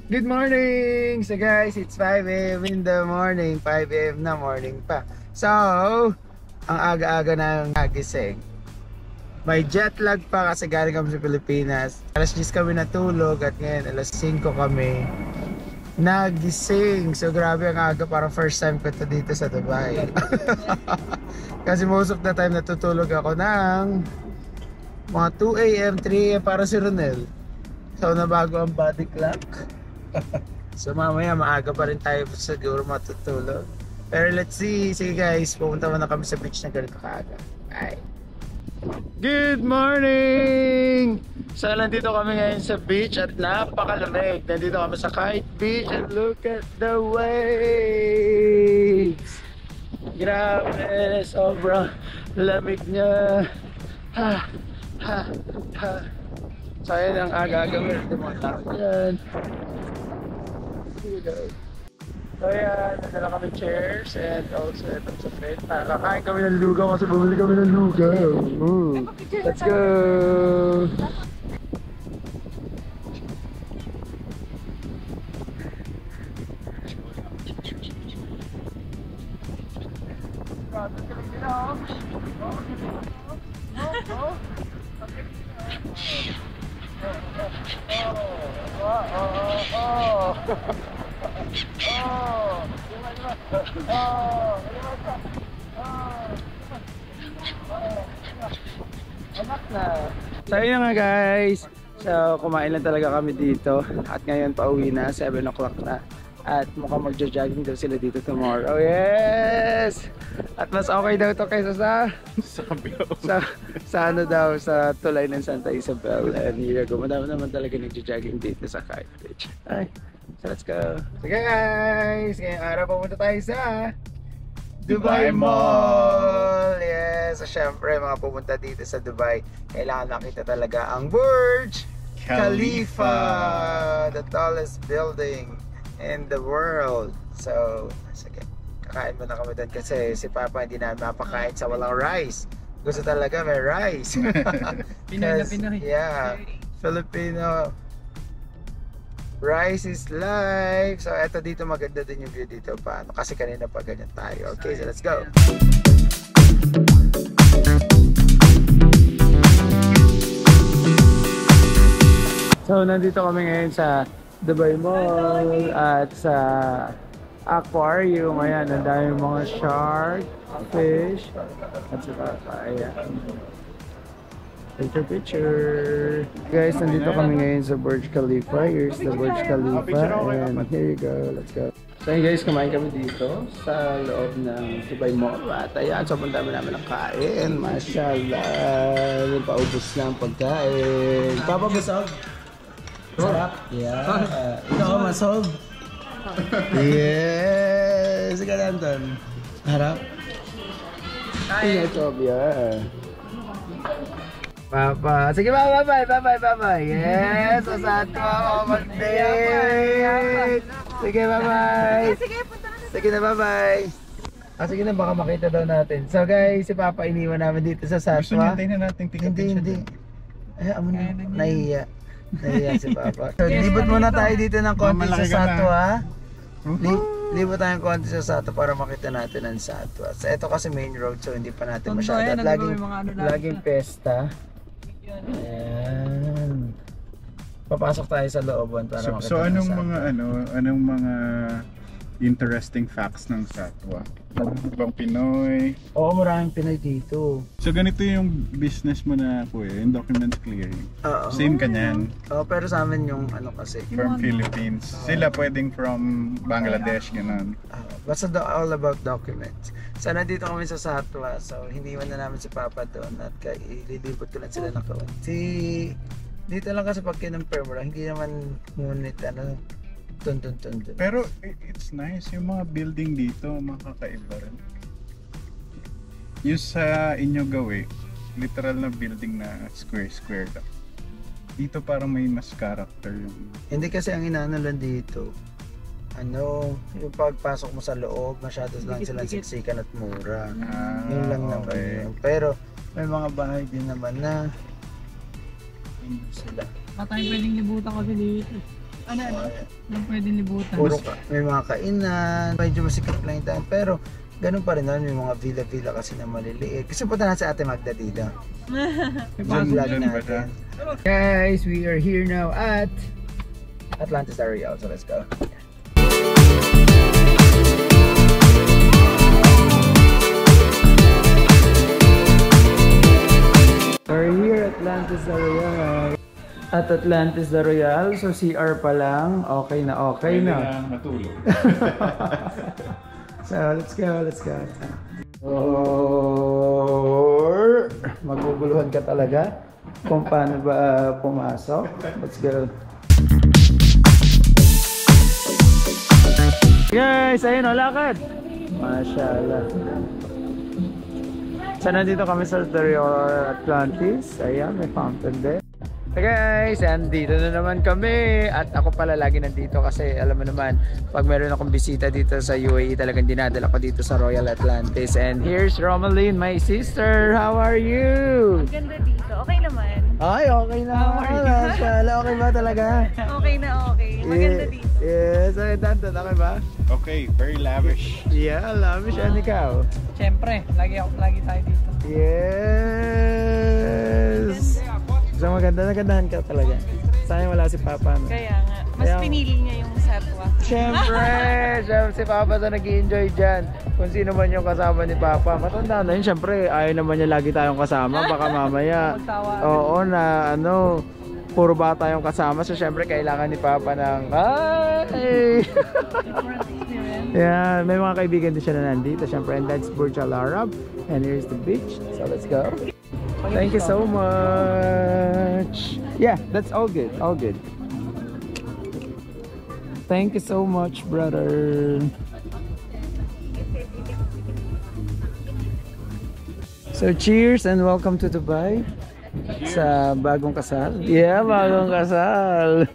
Good morning! So guys, it's 5 a.m. in the morning. 5 a.m. na, morning pa. So, ang aga-aga na nagising. May jet lag pa kasi galing kami sa Pilipinas. Alas 10 kami natulog at ngayon alas 5 kami nagising. So grabe ang aga, parang first time ko to dito sa Dubai. Kasi most of the time natutulog ako ng mga 2 a.m., 3 a.m. para si Ronel. So nabago ang body clock. So mamaya maaga pa rin tayo siguro matutulog. Pero let's see. Sige guys, pupunta muna kami sa beach na ganito kaaga. Bye. Good morning! So nandito kami ngayon sa beach at napakalamig. Nandito kami sa Kite Beach and look at the waves. Grabe, sobrang lamig niya. Ha, ha, ha. So ayan ang aga-aga, meron din mga tao dyan. So ayan, nadala kami chairs and also itong sa bed. Kakain kami ng lugaw kasi bumili kami ng lugaw. Let's go! So yun nga guys, so kumain lang talaga kami dito at ngayon pauwi na, 7 o'clock na at mukhang magja-jogging daw sila dito tomorrow. Yes! At mas okay daw to kaysa sa ano daw, sa tulay ng Santa Isabel. And here go, madami naman talaga nagja-jogging dito sa Kite Beach. Ay, so let's go. Sige guys, ngayong araw pumunta tayo sa Dubai Mall! Yes! So syempre mga pumunta dito sa Dubai, kailangan makita talaga ang Burj Khalifa, the tallest building in the world. So, sige, kakain muna kami doon kasi si Papa hindi namin mapakain sa walang rice. Gusto talaga may rice. Pinoy na Pinoy. Yeah, Filipino rice is life. So eto dito maganda din yung view dito paano kasi kanina pa ganyan tayo. Okay, so let's go. So nandito kami ngayon sa Dubai Mall at sa aquarium. Ayan, ang dami mga shark, fish at saka ayan. Picture. Guys, nandito kami ngayon sa Burj Khalifa. Here's the Burj Khalifa and here you go. Let's go. So yun guys, kumain kami dito sa loob ng Dubai Mall. At ayan, sobrang dami namin ng kain. Mashallah. Paubos na ang pagkain. Papa, busog? Sarap? Yeah. Ikaw, masog? Yes! Sige na, Anton. Harap? Ay, yeah. Papa. Sige, bye-bye. Bye-bye. Yes! Asato ako mag-date! Sige, bye-bye. Sige na, bye-bye. Sige na, baka makita daw natin. So guys, si Papa iniwan namin dito sa Satwa. Gusto niya tayo na natin tingnan. Hindi. Ay, amo na. Nahiya. Nahiya si Papa. So, libot muna tayo dito ng konti sa Satwa. Libot tayong konti sa Satwa para makita natin ang Satwa. So, ito kasi main road so hindi pa natin masyado. At laging pesta. Ayan. Papasok tayo sa looban para makita So anong Satwa. anong mga interesting facts ng Satwa? Bang Pinoy? Oo, maraming Pinoy dito. So ganito yung business mo na kuya, yung document clearing. Oo. Same ka niyan? Oo, pero sa amin yung ano kasi. From Philippines. Sila pwedeng from Bangladesh, gano'n. Basta all about documents. So nandito kami sa Satwa, so hindi man na namin si Papa doon at ililipot ko lang sila ng kaunti. Dito lang kasi pag kinonfirm mo lang, hindi naman ngunit tun. Pero it's nice, yung mga building dito, makakaiba rin. Yung sa inyo gawi, literal na building na square lang. Dito parang may mas character yung... Hindi kasi ang inaano lang dito, yung pagpasok mo sa loob, masyado lang silang siksikan at mura. Yun lang naman yun. Pero may mga bahay din naman na sila. Patay pwedeng libutan kasi dito. Ano? Nang pwedeng libutan. May mga kainan, medyo masikip lang yung daan. Pero ganun pa rin naman, may mga villa-villa kasi na maliliit. Kasi punta na sa Ate Magda dito. Zoom vlog natin. Guys, we are here now at Atlantis Areal. So let's go. We're here at Atlantis Areal. At Atlantis Areal, so CR pa lang. Okay na. Matulog. So let's go. Or maguguluhan ka talaga kung paano ba pumasok. Let's go. Guys, ayun o, lakad. Mashallah. So nandito kami sa Atlantis. Ayan, may fountain din. Hey guys, andito na naman kami. At ako pala lagi nandito kasi alam mo naman, pag meron akong bisita dito sa UAE, talagang dinadala ko dito sa Royal Atlantis. And here's Romaline, my sister. How are you? Ang ganda dito. Okay naman. Ay, okay na. Mashallah, okay ba talaga? Okay na okay. Maganda dito. Yes, ay, Danton, okay ba? Okay, very lavish. Yeah, lavish. And ikaw? Siyempre, lagi tayo dito. Yes. So nagandahan ka talaga. Sayang wala si Papa, no? Kaya nga. Mas pinili niya yung satwa. Siyempre si Papa na nag-i-enjoy dyan. Kung sino man yung kasama ni Papa. Matanda na yun, siyempre ayaw naman niya lagi tayong kasama. Baka mamaya, oo na puro bata yung kasama. So siyempre kailangan ni Papa ng yeah, may mga kaibigan din siya na nandito. Siyempre, and that's Burj Al Arab. And here's the beach. So let's go. Thank you so much. Yeah, that's all good. All good. Thank you so much, brother. So cheers and welcome to Dubai. Cheers. Sa bagong kasal. Yeah, bagong kasal.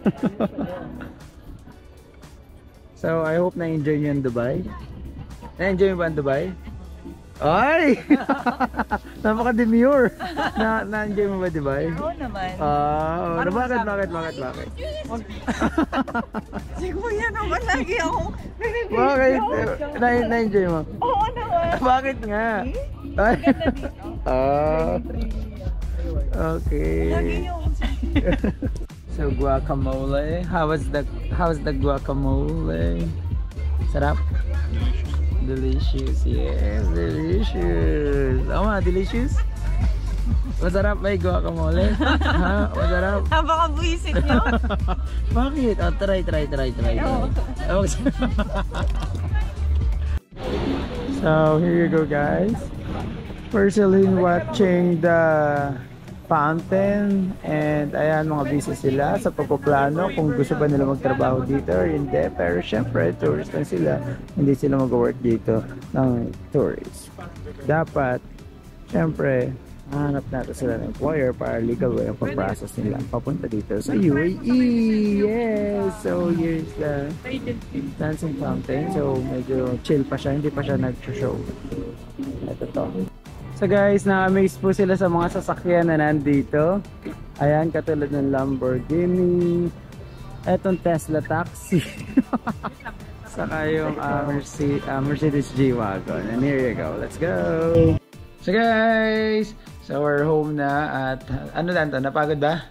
So I hope na-enjoy niyo yung Dubai. Na-enjoy mo ba ang Dubai? Ay! Napaka-demure. Na-enjoy mo ba Dubai? Oo naman. Bakit? Si Kuya naman lagi ako. Bakit? Na-enjoy mo? Oo naman. Bakit nga? Ay. Okay. Lagi yung So guacamole. How's the guacamole? Sarap? Delicious. Yes, delicious. Delicious? Masarap ba yung guacamole? Ha? Masarap? Napaka-buisit nyo. Bakit? Oh, try. So, here you go guys. Personally watching the fountain and ayan, mga busy sila sa pagpaplano kung gusto ba nila magtrabaho dito or hindi. Pero syempre, tourist lang sila. Hindi sila mag-work dito ng tourist. Dapat, syempre, hanap natin sila ng employer para legal way ang pag-process nila papunta dito sa UAE. Yes! So, here's the dancing fountain. So, medyo chill pa siya. Hindi pa siya nag-show. Ito to. So guys, na-amaze po sila sa mga sasakyan na nandito. Ayan, katulad ng Lamborghini. Etong Tesla taxi. Saka yung Mercedes G-Wagon. And here you go. Let's go! So guys, so we're home na at ano Danton, napagod ba?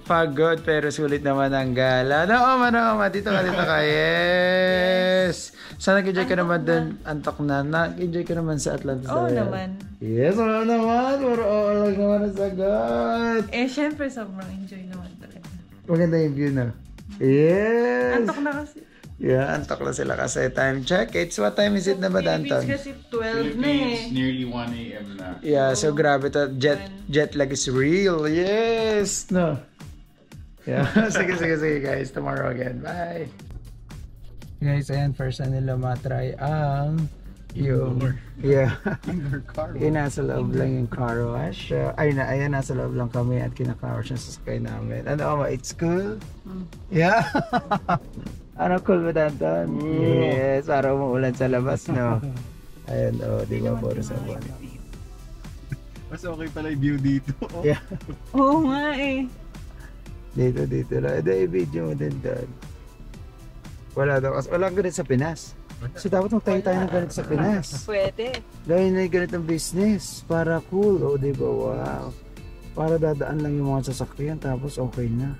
Pagod pero sulit naman ang gala. Naoma, dito ka. Yes. Sana nag-enjoy ka naman dun. Antok na. Nag-enjoy ka naman sa Atlantis. Oo naman. Yes, oo naman. Oo lang naman ang sagot. Syempre sobrang enjoy naman talaga. Maganda yung view na. Yes. Antok na kasi. Yeah, antok na sila kasi time check. What time is it na ba, Danton? Kasi 12 na eh. Nearly 1 AM na. Yeah, so grabe to. Jet lag is real. Yes. No. Yeah. Sige guys. Tomorrow again. Bye. Guys, ayan. First na nila matry ang yung nasa loob lang yung car wash. Ayan, nasa loob lang kami at kinaka-car wash na sasakay namin. Ano, it's cool? Yeah. Ano, cool ba, Danton? Yes, para umuulan sa labas, no? Ayun, di ba, puro sa buwan. Mas okay pala yung view dito. Yeah. Oo nga eh. Dito lang. Ito i-video mo din doon. Wala daw. Walang ganito sa Pinas. So dapat magtayo tayo ng ganito sa Pinas. Pwede. Dahil na ganitong business. Para cool. O diba? Wow. Para dadaan lang yung mga sasakyan tapos okay na.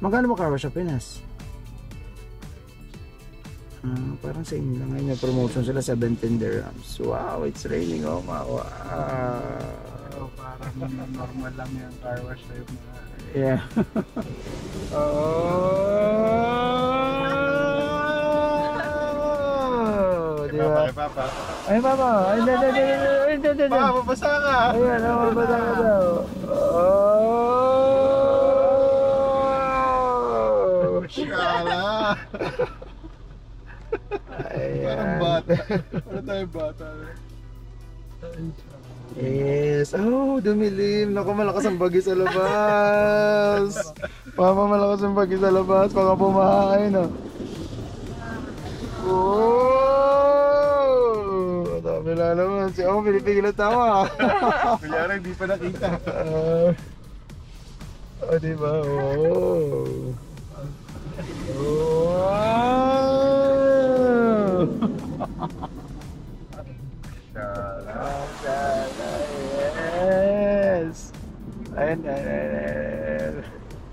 Magkano ba car wash sa Pinas? Parang sa inyo lang ngayon. May promotion sila 17 dirhams. Wow, it's raining. Oh, wow. Parang normal lang yung car wash sa'yo mga... Yeah. Oh! Diba? Kay Papa. Ay, Papa! Ay, hindi. Papa, mabasa ka! Ayan, mabasa ka daw. Oh! Shala! Parang Ayan. bata. Ano tayo bata? Yes. Oh, dumilim. Naku, malakas ang bagyo sa labas. Papa, malakas ang bagyo sa labas. Baka bumahain, no? Oh! Dami na naman. Si Ong, pinipigil ang tawa. Kunyari, hindi pa nakita. Oh, diba? Oh. Wow! Yes! Ayan.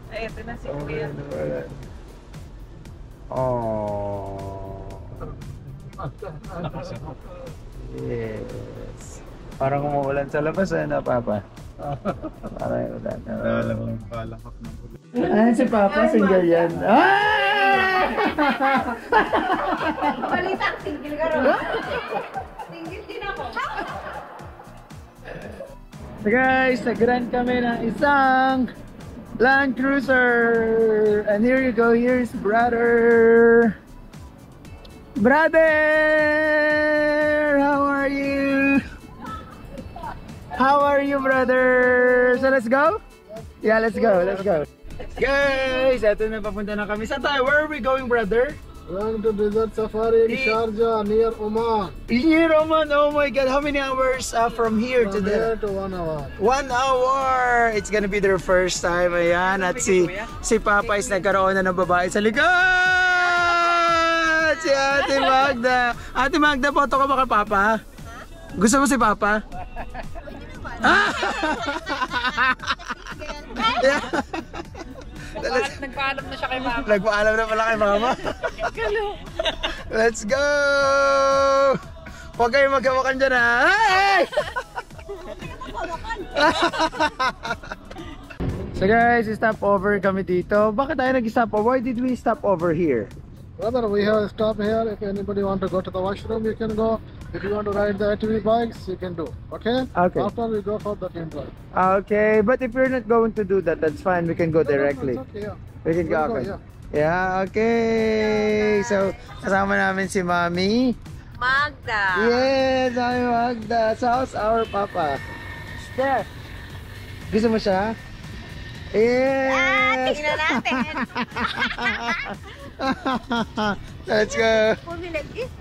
Ay, ito na si Kuya. Oh. Yes. Parang umuulan sa labas, na Papa? Parang ulan. Alam mo, palakap ng ulan. Ayan si Papa, single yan. Balita, single ka rin. Single din ako. So guys, nag-rent kami ng isang Land Cruiser. And here you go, here's brother. Brother! How are you? How are you, brother? So let's go? Yeah, let's go. Guys, eto na, papunta na kami. Saan tayo? Where are we going, brother? Going to desert safari in Sharjah near Oman. Near Oman, oh my god, how many hours from here to From there? here to 1 hour. 1 hour! It's gonna be their first time, ayan. At si Papa is nagkaroon na ng babae sa likod! Si Ate Magda. Ate Magda, photo ka ba kay Papa? Gusto mo si Papa? Nagpaalam na siya kay Mama. Nagpaalam na pala kay Mama. Let's go! Huwag kayong maghawakan dyan, ha? Hey! So guys, stop over kami dito. Bakit tayo nag-stop over? Why did we stop over here? Brother, we have stop here. If anybody want to go to the washroom, you can go. If you want to ride the ATV bikes, you can do. Okay? Okay. After we go for the team ride. Okay, but if you're not going to do that, that's fine. We can go directly. No, it's okay, yeah. We can go, We'll okay. yeah. Yeah, okay. So, kasama namin si Mami. Magda. Yes, Mami Magda. So, how's our Papa? Steph. Gusto mo siya? Yes! Tingnan natin. Let's go! Pumilag eh.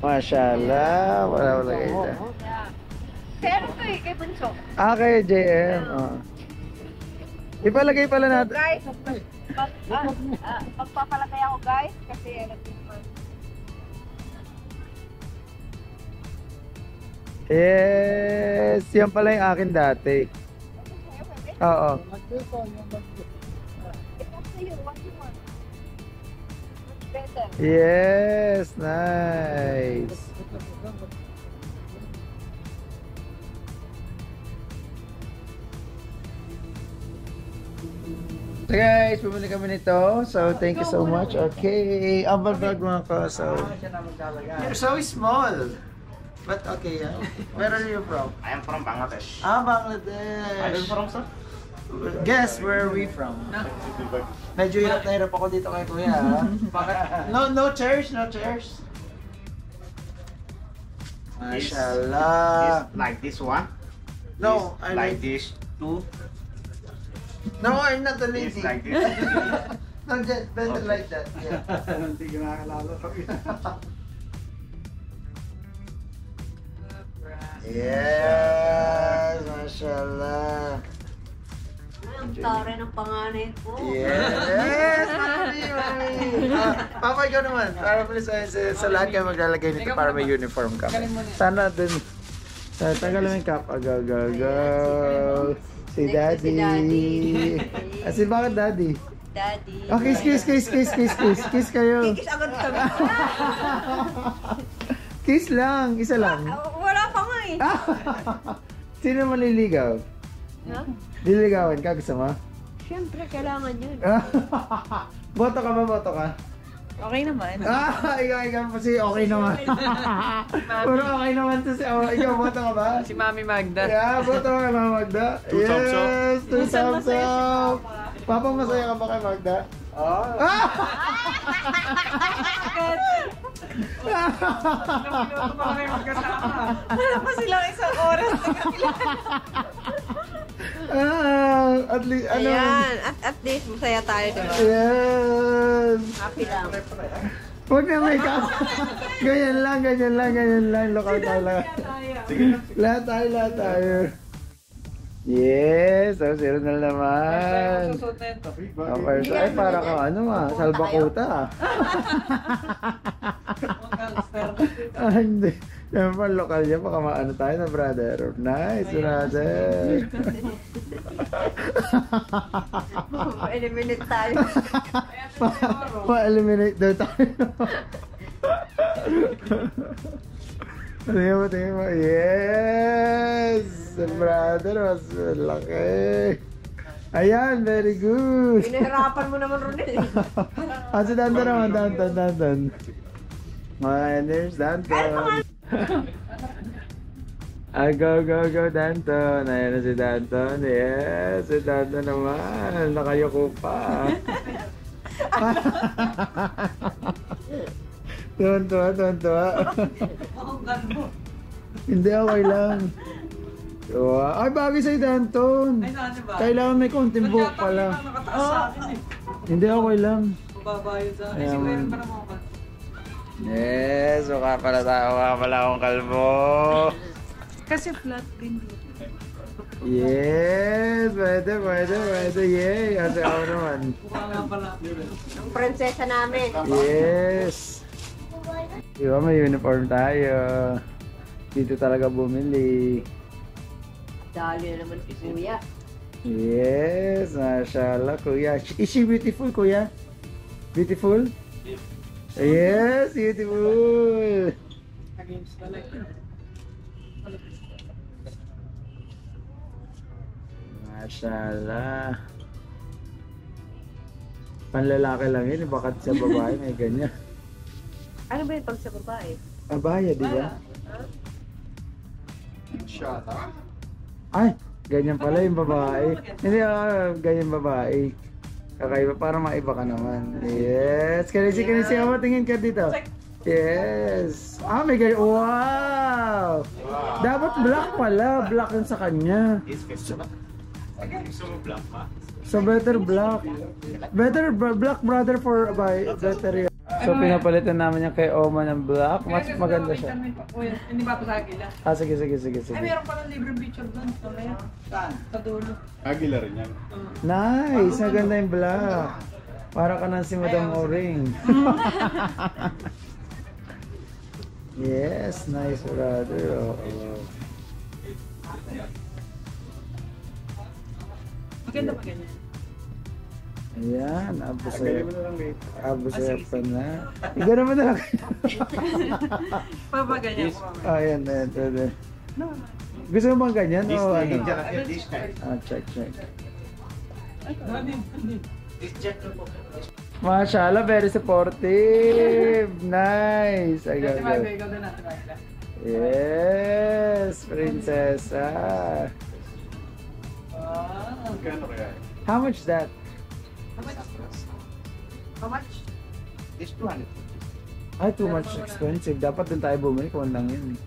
Mashallah. Wala kayo. Pero ito eh, kay Bunso. Okay, JM. Ipalagay pala natin. Guys, magpapalagay ako guys kasi Yes! Yan pala yung akin dati. Oo. Like this or you like this? it's up to you, what you want. What's better? Yes! Nice! So guys, bumili kami nito. So thank you so much. Okay. Ang vlog mga ko. So you're so small. But okay, yeah. Where are you from? I am from Bangladesh. Bangladesh. Are you from, sir? Guess where are we from? Medyo hirap na hirap ako dito kay Kuya. Ha? No chairs, no chairs. Mashallah. Like this one. No, This, I like this two. No, I'm not the This lady. like this. No, just better Okay. like that. Yeah. Hindi ko nakakalala. Yes, mashallah. Tare ng panganay ko. Yes! Mami! Papa, ikaw naman. Para mo sa lahat kayo maglalagay nito para may uniform kami. Sana dun. Tanggalin mo yung cap. Go. Si Daddy. Kasi bakit Daddy? Daddy. Oh, kiss. Kiss kayo. Kikis agad kami. Kiss lang. Isa lang. Wala pa nga eh. Sino manliligaw? Ha? Liligawan ka, gusto mo? Siyempre, kailangan yun. Boto ka ba? Boto ka? Okay naman. Ikaw kasi okay naman. Puro okay naman to si ikaw, boto ka ba? Si Mami Magda. Yeah, boto ka kay Mama Magda. Two thumbs up. Yes, 2 thumbs up. Papa, masaya ka ba kay Magda? Wala pa silang isang oras. At least, ano? Ayan, at least masaya tayo, diba? Yes. Happy lang. Huwag na may cap. Ganyan lang. Lokal tayo lang. Lahat tayo. Yes, zero na naman. Susunod na ito. Ay, para kang salbakuta. Hindi. Siyempre, lokal niya. Baka maano tayo na, brother. Nice, brother. Eliminate tayo. Pa-eliminate daw tayo. Tingnan mo. Yes! Brother, mas laki. Ayan, very good. Pinahirapan mo naman ron eh. Si Danton naman, Danton. There's Danton. Go, Danton. Ayan na si Danton. Yes, si Danton naman. Nakayuko pa. Tuwan-tuwa. Hindi, okay lang. Ay, bagay sa'yo, Danton. Ay, saan ba? Kailangan may konting buhok pala. Nakataas sa akin eh. Hindi, okay lang. Babayo sa akin. Ayan. Si Gwen pa naman ako. Yes, mukha pala akong kalbo. Kasi flat din dito. Yes, pwede. Yay, kasi ako naman. Mukha nga pala. Ang prinsesa namin. Yes. Diba, may uniform tayo. Dito talaga bumili. Dali na naman si Kuya. Yes, mashallah, kuya. Is she beautiful, kuya? Beautiful? Yes, beautiful. Against the light. Mashallah. Panlalaki lang yun, bakit sa babae may ganyan? Ano ba yung pag sa babae? Abaya, di ba? Ay, ganyan pala yung babae. Hindi, ganyan babae. Kakaiba, para maiba ka naman. Yes, kanisi, tingin ka dito. Yes. May ganyan. Wow! Dapat black pala. Black yun sa kanya. So better black. Better black brother for better yun. So pinapalitan namin yung kay Oma ng black. Mas maganda siya. Hindi ba pa sa Agila? Sige. Ay, meron palang libreng picture doon. Saan? Sa dulo. Agila rin yan. Nice! Maganda yung black. Para ka nang si Madam O-Ring. Yes, nice brother. Maganda pa ganyan. Ayan, Tagalin mo na lang, babe. abusaya pa na. Igano mo na lang. Papaganyan ko. Ayan. Gusto mo bang ganyan o ano? Check. Mashallah, very supportive. Nice. Go. Yes, prinsesa. Magkano kaya? How much that? How much? This 200. Ay, too much expensive. Dapat dun tayo bumili kung lang yun.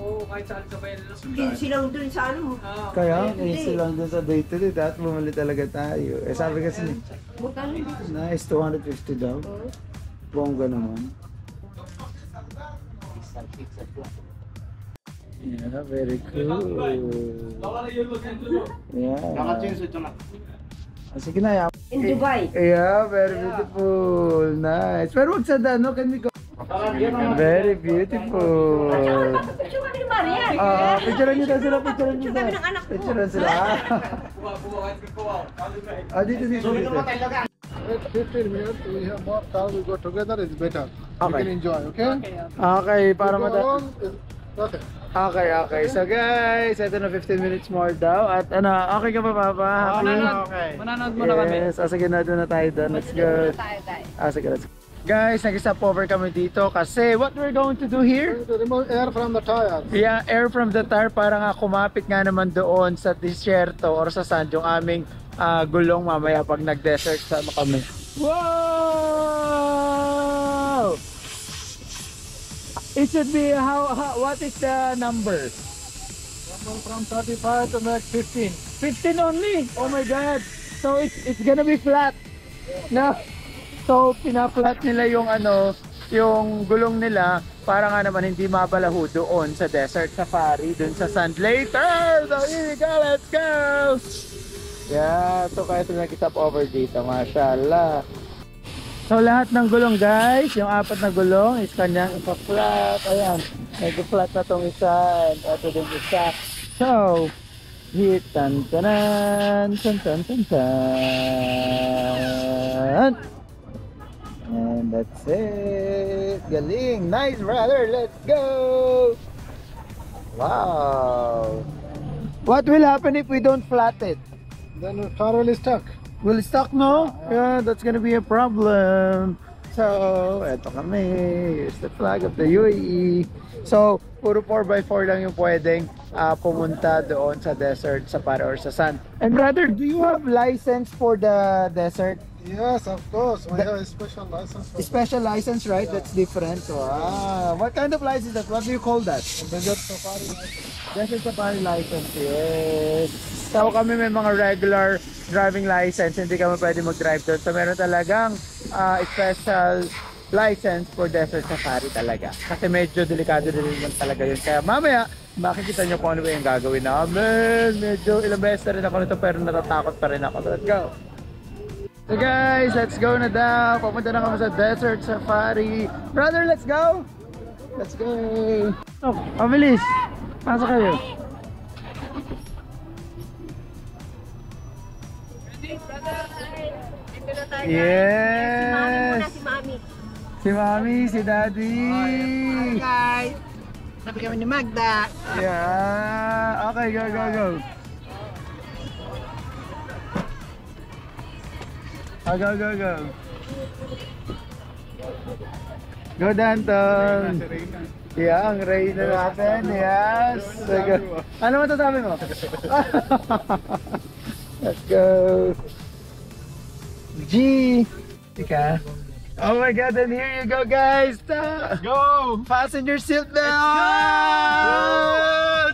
Oo, kahit saan sa bayan lang. 15 lang dun sa ano mo. Kaya, easy lang dun sa day-to-day. Dapat bumili talaga tayo. Sabi kasi ni, Magkano yun? nice, 250 daw. Bongga naman. Yeah, very cool. Yeah. Sige na, yeah. In Dubai. Yeah, very beautiful. Nice. Pero wag sa dano, can we go? Very beautiful. Picture kami ni Marian. Picturean nyo daw sila, picturean nyo Picture kami daw. ng anak ko. Picturean sila. Dito. Wait 15 minutes, we have more car, we go together, it's better. We Okay. can enjoy, okay? Okay, para Go mata... alone, it's nothing. Okay. So guys, ito na 15 minutes more daw. At ano, okay ka ba, Papa? Happy? Mananood muna kami. Yes, sige na, doon na tayo doon. Let's go. Sige, let's go. Guys, nag-stop over kami dito kasi what we're going to do here? To remove air from the tires. Yeah, air from the tire para nga kumapit nga naman doon sa disyerto or sa sand yung aming gulong mamaya pag nag-desert sama kami. Wow! It should be what is the number? From 35 to make 15. 15 only. Oh my god. So it's gonna be flat. No. So pina-flat nila yung yung gulong nila para nga naman hindi mabalaho doon sa desert safari, doon sa sand later. So here we go, let's go. Yeah, so kaya ito nag-stop over dito, mashallah. So lahat ng gulong guys, yung 4 na gulong is kanyang ipa-flat. Ayan, nag-flat na tong isa and ito din isa. So, hit tan tanan, tan. And that's it. Galing, nice brother, let's go. Wow. What will happen if we don't flat it? Then the car will stuck. Will it stuck, no? Yeah, that's gonna be a problem. So, eto kami. Here's the flag of the UAE. So, puro 4x4 lang yung pwedeng pumunta doon sa desert, sa para or sa sand. And brother, do you have license for the desert? Yes, of course. We have a special license. For Special license, right? That's different. Wow. What kind of license is that? What do you call that? Desert safari license. Desert safari license, yes. So kami may mga regular driving license, hindi kami pwede mag-drive doon. So meron talagang special license for desert safari talaga. Kasi medyo delikado din naman talaga yun. Kaya mamaya, makikita nyo kung ano ba yung gagawin namin. Medyo ilang beses na rin ako nito pero natatakot pa rin ako. Let's go! So guys, let's go na daw. Pupunta na kami sa desert safari. Brother, let's go! Let's go! Oh, mabilis! Pasok kayo. Yes! Si Mami. Si Mami, si Daddy. Hi guys! Sabi kami ni Magda. Yeah. Okay, go. Go. Go, Danton. Yeah, ang Reyna natin. Yes. Ano masasabi mo? Let's go. G. Ika. Oh my god, and here you go guys. Let's go. Fasten your seatbelt.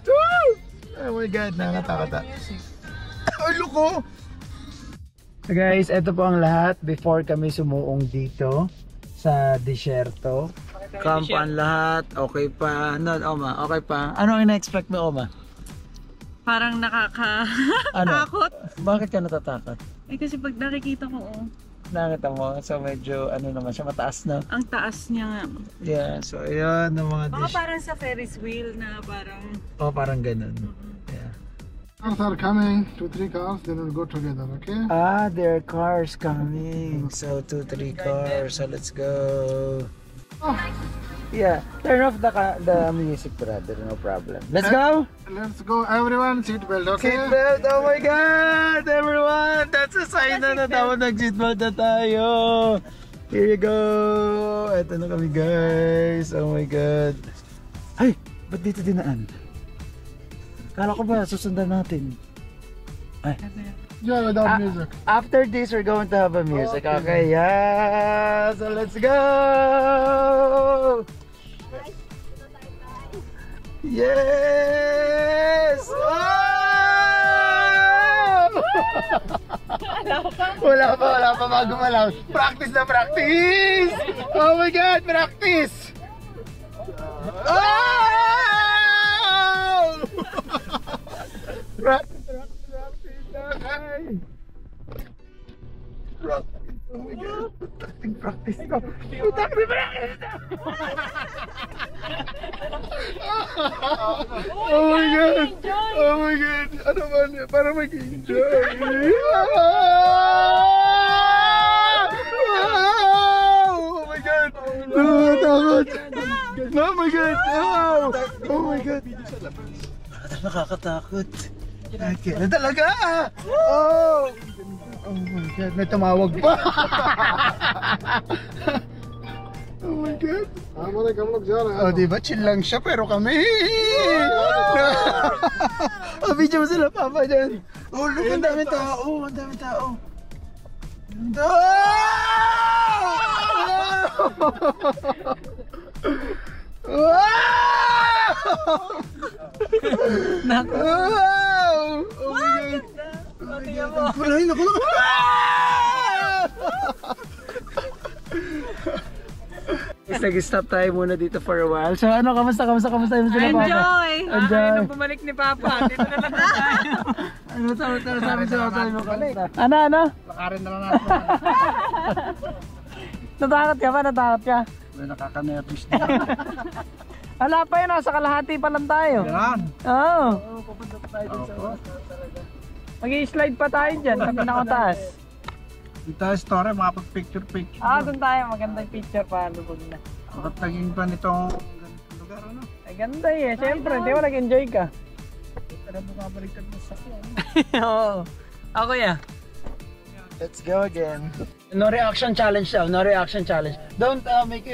Woo! Oh my god, nakakatakot. Oh, look oh. So guys, ito po ang lahat before kami sumuong dito sa disyerto. Camp ang lahat, okay pa. No, Oma, okay pa. Ano ang ina-expect mo, Oma? Parang nakakatakot. Bakit ka natatakot? Eh kasi pag nakikita ko, Nakita mo, so medyo ano naman siya, mataas na. ang taas niya nga. Yeah, so ayan ang mga Baka parang sa Ferris wheel na parang... Oh, parang ganun. Yeah. Cars are coming, 2-3 cars, then we'll go together, okay? Ah, there are cars coming. So 2-3 cars. So let's go. Yeah, turn off the music, brother. No problem. Let's go. Let's go, everyone, seatbelt, okay? Seatbelt! Oh my God! Everyone! That's a sign na natawag nag-seatbelt na tayo! Here you go! Eto na kami guys! Oh my God! Ay! Ba't dito dinaan? Kala ko ba susundan natin? Ay! Yeah, without music. After this, we're going to have a music. Okay, yeah! So let's go! Yes! Wow! Wala pa bago malaw. Practice na practice! Oh my God, practice! Oh! Oh my God. Practice ko. Putang na practice na. Oh my God. Oh my God. Ano ba niya? Para mag-enjoy. Oh my God. Nakakatakot. Oh my God. Oh my God. Nakakatakot. Kaya talaga. Oh. Oh my God, may tumawag pa! Oh my God! Oh, diba? Chill lang siya, pero kami! Oh, video mo sila, Papa, dyan! Oh, look, ang daming tao! Oh, ang daming tao! Wow! Oh my God! Ay, naku, naku! Nag-stop tayo muna dito for a while. So ano, kamusta yun sila, Papa? Enjoy! Enjoy! Nung bumalik ni Papa, dito na lang tayo. Ano sabi mo kamusta? Ano? Lakarin na lang natin. Natakot ka ba? Natakot ka? Nakaka-nervous na. Wala pa yun, nasa kalahati pa lang tayo. Yan. Oo. Pupunta pa tayo dun sa Mag-i-slide pa tayo dyan sa pinakataas. Dito sa story, makapag-picture. Doon tayo. Magandang picture pa. Lubog na. Bakit naging pa nitong ganitong lugar, ano? Ay, ganda eh. Siyempre, di ba nag-enjoy ka? Talagang bumabaliktad mo sa akin. Oo. Ako ya. Let's go again. No reaction challenge daw. No reaction challenge. Don't make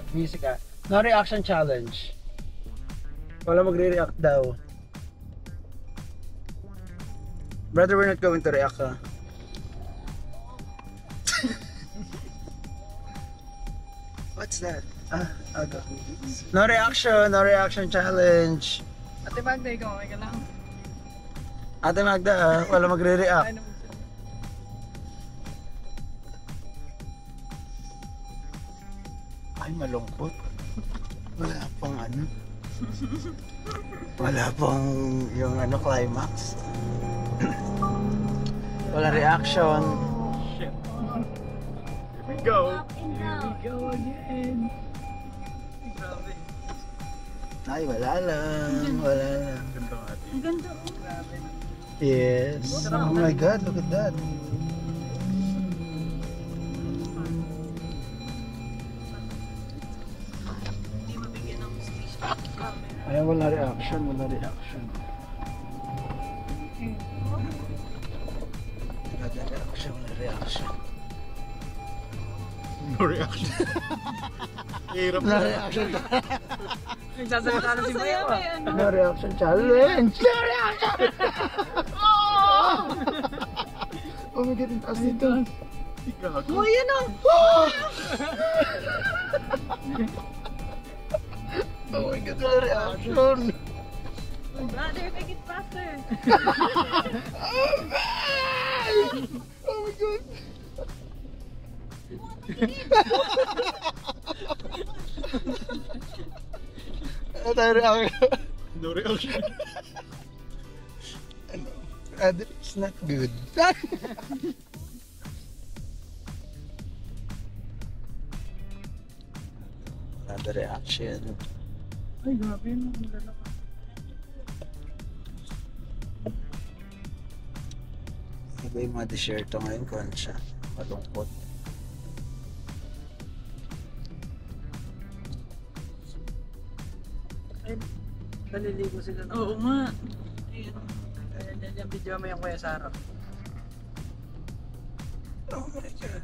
music ah. No reaction challenge. Wala magre-react daw. Brother, we're not going to react ah. What's that? Okay. No reaction challenge. Ate Magda, ikaw, okay ka lang? Ate Magda, wala magre-react. Ay, malungkot. Wala pang ano. Wala pang yung ano, climax. Wala reaction. Shit. Here we go. Go again. Grabe. Ay, wala lang. Wala lang. Ganda nga ate. Ang ganda, oh. Grabe. Yes. Oh my God, look at that. Hindi mabigyan ng stage camera. Ay, wala reaction. Wala reaction. Wala reaction. Wala reaction. No reaction. Hirap Wala na. reaction. Nagsasalita na si Bayo. No reaction challenge. No reaction. Oh my God, ang taas nito. Gago. Oh, yan o! Oh my God, wala reaction. Brother, make it faster. Oh my God. Ano tayo reaction? No reaction. It's not good. Another reaction. Ay, grabe yun. Ang lalaki. Iba yung mga desierto ngayon, Concha. Malungkot. Ay, naliligo sila. Oo nga. Ayun. Ayan, yung video mo yung Kuya Sarah. Oh my God.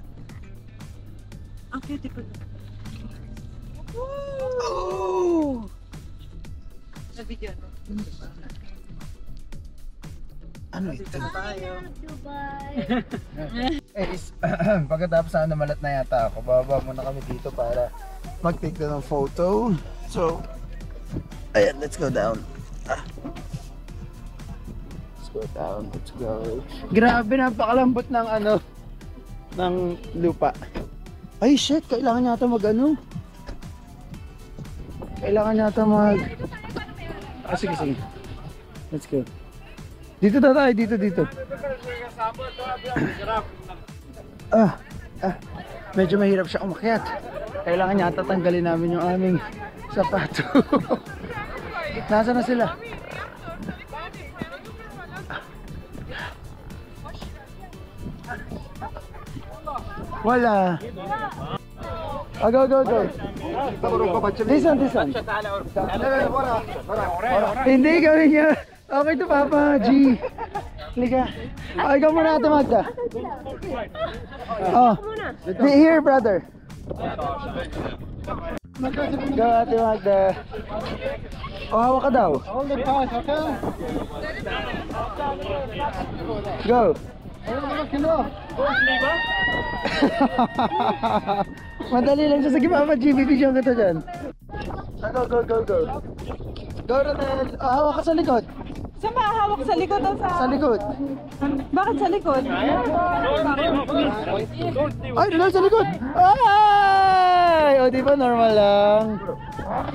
Ang cute pa. Oh! Sa video, no? Ano ito? Dito tayo. Dubai. Pagkatapos na malat na yata ako, bababa muna kami dito para mag-take na ng photo. So, ayan, let's go down. Let's go down, let's go. Grabe, napakalambot ng ano, ng lupa. Ay shit, kailangan yata mag ano. Kailangan yata mag... sige. Let's go. Dito na tayo, dito. Medyo mahirap siya umakyat. Kailangan niya tatanggalin namin yung aming sapato. Nasaan na sila? Wala. Go. This one. Hindi gawin niya. Okay to Papa G. Liga. Ikaw muna Ate Magda. Oh. Here brother. Go Ate Magda. Oh, hawak ka daw. Hold it tight, okay? Go. Madali lang siya. Sige Papa G, bibigyan kita dyan. Go. Go Ronel. Hawak ka sa likod. Saan ba hawak sa likod o sa... Sa likod. Bakit sa likod? Ay, Ronel sa likod. Ay! O, di ba normal lang?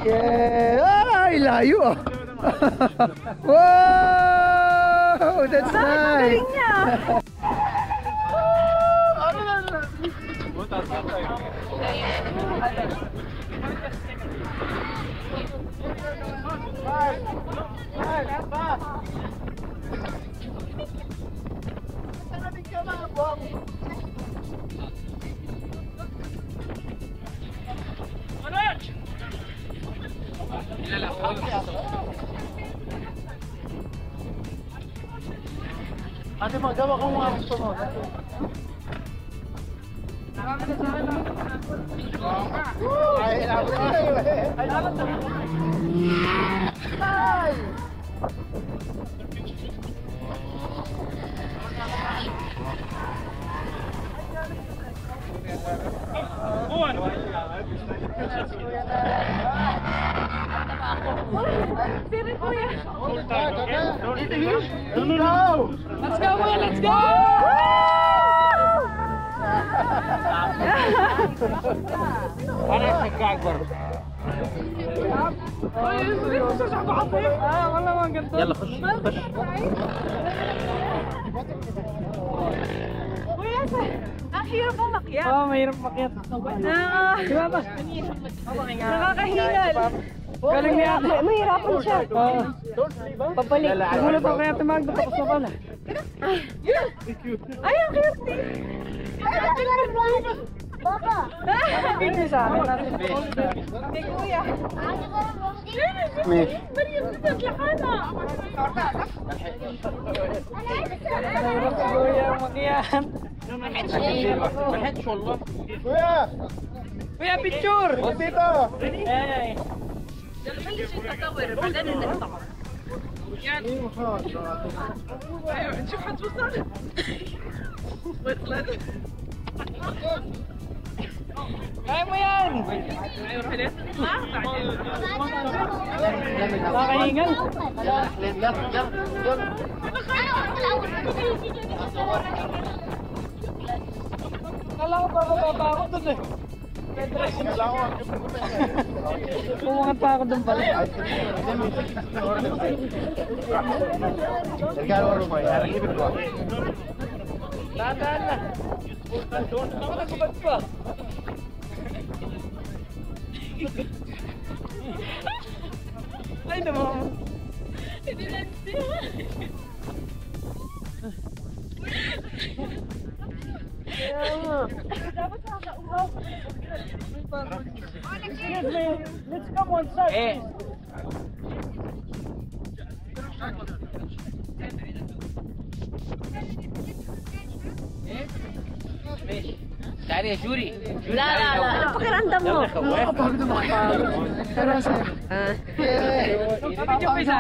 Yeah! Ay, layo ah. Wow! That's nice. Galing niya. Ate, magawa ko mga gusto mo. Let's go! يلا خش Ang hirap umakyat. Oo, mahirap makyat. Diba ba? Nakakahingal. Galing ni ate. Mahirapan siya. Oo. Pabalik. Nagulat ako kaya Magda, tapos na pala. Ay, ang cute. Baba. Video sa akin natin. Kay Kuya. Miss. Nahirap si Kuya makyat. Kuya, picture! Dito! Ay. Kaya mo yan! Nakahingal! Kala ko pa bababa ako dun eh. Pumungat pa ako dun pala. Tandaan na. Ako nagubad pa. Ay naman. Hindi na siya. Let's come on side. Dari Juri. Ano pakiramdam mo? Nakapagod na makapagod. Pero sa'yo. Video pa isa.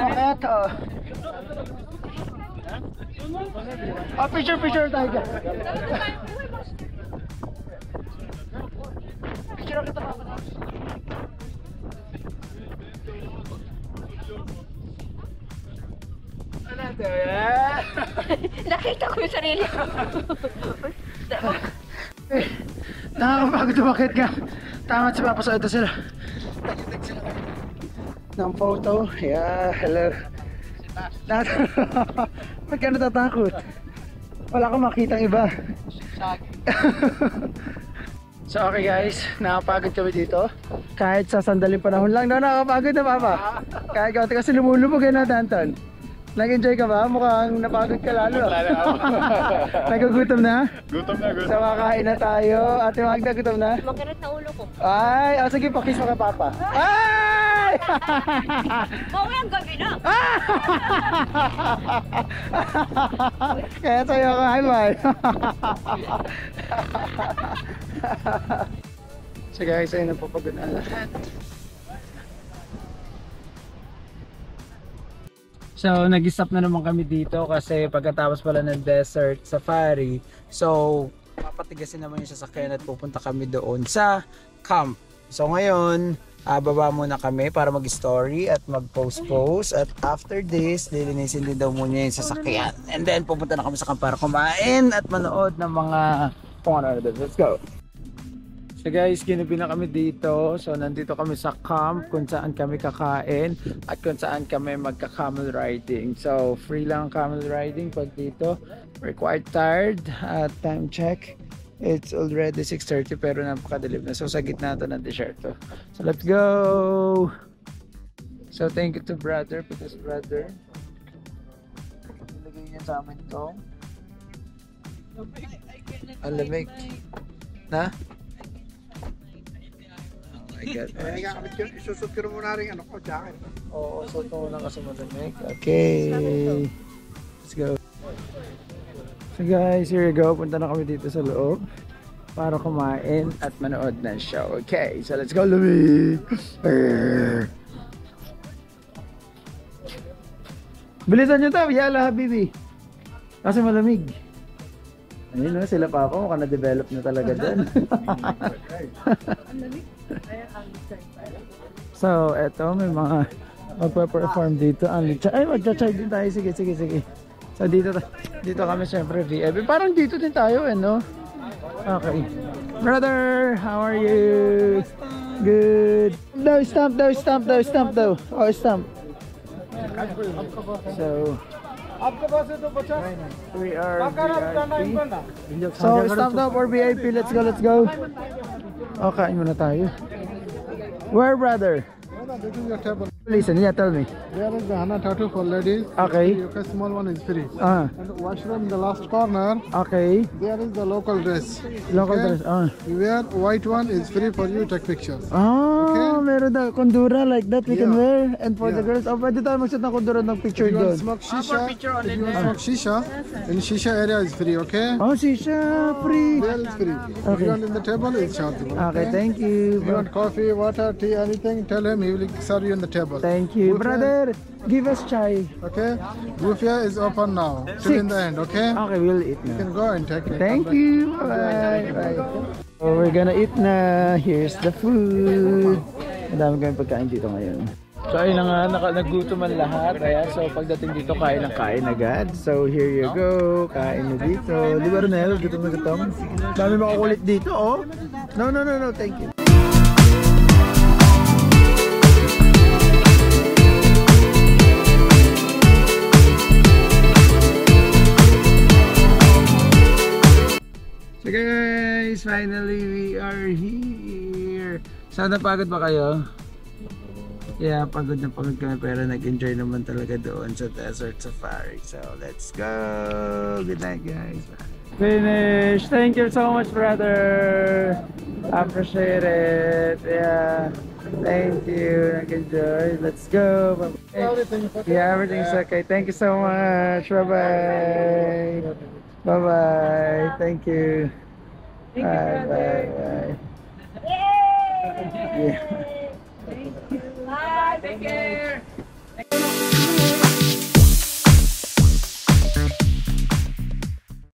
Picture tayo dyan. Picture kita pa. Nakita ko yung sarili ko. Nakakapagod umakit ka. Tama si Papa, so ito sila. Nagitag sila ng photo. Yeah, hello. Ba't ka natatakot? Wala kang makitang iba. So okay guys, nakapagod kami dito. Kahit sa sandaling panahon lang na nakapagod na papa. Kahit kasi lumulubog na Danton. Nag-enjoy ka ba? Mukhang napagod ka lalo. Nagugutom na? Gutom na, gutom. So kakain na tayo. Ate Magda, gutom na? Magkaroon na ulo ko. Ay, sige, pakis mo ka papa. Ay! Bawi ang gabi na. Kaya sa'yo ako, hi bye. So guys, ayun na papagod na lahat. So, nag-stop na naman kami dito kasi pagkatapos pala ng desert safari, so papatigasin naman yung sasakyan at pupunta kami doon sa camp. So ngayon, baba muna kami para mag-story at mag-post at after this, lilinisin din daw muna yung sasakyan. And then pupunta na kami sa camp para kumain at manood ng mga kung ano. Let's go! So guys, ginubi na kami dito. So nandito kami sa camp kung saan kami kakain at kung saan kami magka-camel riding. So free lang camel riding pag dito. We're quite tired at time check. It's already 6:30 pero napakadilim na. So sa gitna ito ng desierto. So let's go! So thank you to brother because brother nilagay niya sa amin ito. Ang lamig. Na? Isusot ko muna rin ano ko, jacket. Oo, suot mo lang kasi malamig. Okay. Let's go. So guys, here we go. Punta na kami dito sa loob para kumain at manood ng show. Okay, so let's go, Lamig! Bilisan nyo to, yala habibi. Kasi malamig. Ayun no, sila papa mukhang na-develop na talaga dyan. So, eto may mga magpa-perform dito. Ay, magcha-chai din tayo. Sige. So, dito kami syempre VIP. Parang dito din tayo no? Okay. Brother, how are you? Good. Stamp daw. Oh, stamp. So, we are VIP. So, stamp daw for VIP. Let's go. Oh, kain muna tayo. Where, brother? This is your table. Listen, yeah, tell me. There is the henna tattoo for ladies. Okay. Okay, small one is free. Ah, And washroom in the last corner. okay. There is the local dress. Local Okay. dress. Ah. You wear white one is free for you take pictures. Ah, Okay. meron na kondura like that we can Yeah. wear. And for the Yeah. girls, pwede tayo magsuot ng kondura ng picture If you want doon. smoke shisha, if you want smoke shisha, in shisha area is free. Okay. Oh, shisha, free. There is free. If Okay. you want in the table, it's chargeable. Okay, thank you. If you want coffee, water, tea, anything, tell him he will serve you on the table. Thank you. Buffet, Brother, give us chai. Okay. Buffet is open now. Till in the end. Okay. Okay, we'll eat You now. can go and take it. Thank you. Bye. So we're gonna eat na. Here's the food. Madami kami pagkain dito ngayon. So ayun na nga, nagutuman lahat. Kaya so pagdating dito, kain agad. So here you go. Kain na dito. Di ba Ronel? Gutom na gutom. Dami makukulit dito, oh. No. Thank you. So guys, finally we are here. So napagod ba kayo? Yeah, pagod na pagod kami pero nag-enjoy naman talaga doon sa desert safari. So let's go. Good night guys. Finish. Thank you so much brother. Appreciate it. Yeah. Thank you. Nag-enjoy. Let's go. Yeah, everything's okay. Thank you so much. Bye-bye. Bye-bye. Thank you. Bye. Yeah. Thank you.